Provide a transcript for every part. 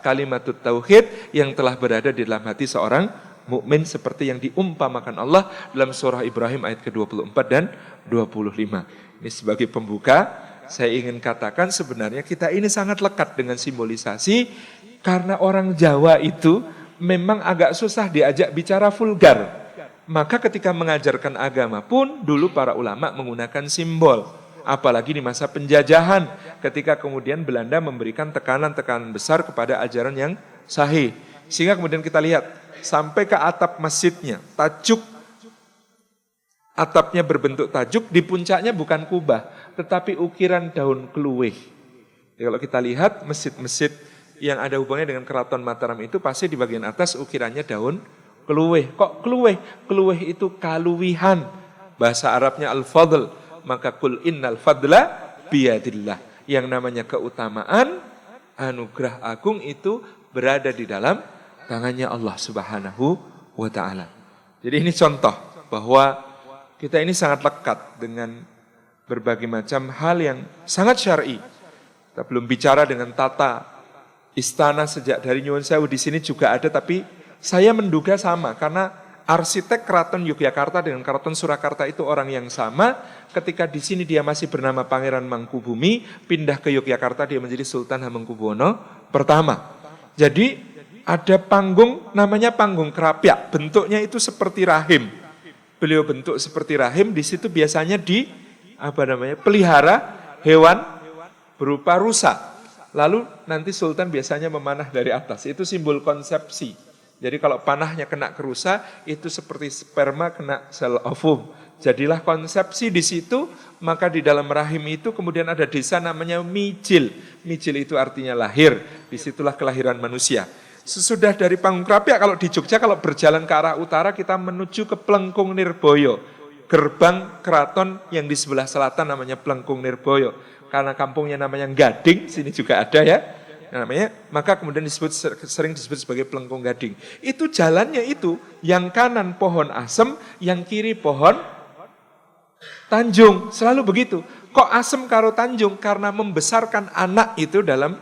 kalimatut tauhid yang telah berada di dalam hati seorang mukmin seperti yang diumpamakan Allah dalam surah Ibrahim ayat ke-24 dan 25. Ini sebagai pembuka, saya ingin katakan sebenarnya kita ini sangat lekat dengan simbolisasi karena orang Jawa itu memang agak susah diajak bicara vulgar. Maka ketika mengajarkan agama pun dulu para ulama menggunakan simbol. Apalagi di masa penjajahan ketika kemudian Belanda memberikan tekanan-tekanan besar kepada ajaran yang sahih. Sehingga kemudian kita lihat sampai ke atap masjidnya, tajuk atapnya berbentuk tajuk, di puncaknya bukan kubah, tetapi ukiran daun keluih. Jadi kalau kita lihat masjid-masjid yang ada hubungannya dengan Keraton Mataram itu pasti di bagian atas ukirannya daun keluih. Kok keluih? Keluih itu kaluwihan. Bahasa Arabnya al-fadl. Maka kul innal fadla biyadillah. Yang namanya keutamaan, anugerah agung itu berada di dalam tangannya Allah Subhanahu wa ta'ala. Jadi ini contoh bahwa kita ini sangat lekat dengan berbagai macam hal yang sangat syar'i. Kita belum bicara dengan tata istana sejak dari Nyuwun Sewu di sini juga ada, tapi saya menduga sama karena arsitek Keraton Yogyakarta dengan Keraton Surakarta itu orang yang sama. Ketika di sini dia masih bernama Pangeran Mangkubumi, pindah ke Yogyakarta dia menjadi Sultan Hamengkubuwono pertama. Jadi ada panggung namanya panggung Krapyak, bentuknya itu seperti rahim. Beliau bentuk seperti rahim, di situ biasanya pelihara hewan berupa rusa. Lalu nanti Sultan biasanya memanah dari atas, itu simbol konsepsi. Jadi kalau panahnya kena ke rusa, itu seperti sperma kena sel ovum. Jadilah konsepsi di situ, maka di dalam rahim itu kemudian ada desa namanya Mijil. Mijil itu artinya lahir, disitulah kelahiran manusia. Sesudah dari panggung Krapyak, kalau di Jogja, kalau berjalan ke arah utara, kita menuju ke Plengkung Nirboyo. Gerbang keraton yang di sebelah selatan namanya Plengkung Nirboyo. Karena kampungnya namanya Gading, sini juga ada ya. Namanya, maka kemudian sering disebut sebagai Plengkung Gading. Itu jalannya itu, yang kanan pohon asem, yang kiri pohon tanjung. Selalu begitu. Kok asem karo tanjung? Karena membesarkan anak itu dalam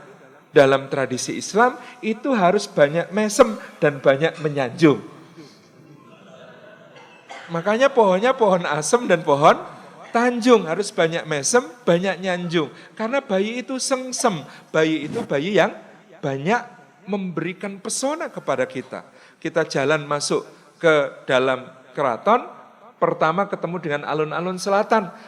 tradisi Islam, itu harus banyak mesem dan banyak menyanjung. Makanya pohonnya pohon asem dan pohon tanjung, harus banyak mesem, banyak nyanjung. Karena bayi itu sengsem, bayi itu bayi yang banyak memberikan pesona kepada kita. Kita jalan masuk ke dalam keraton, pertama ketemu dengan alun-alun selatan.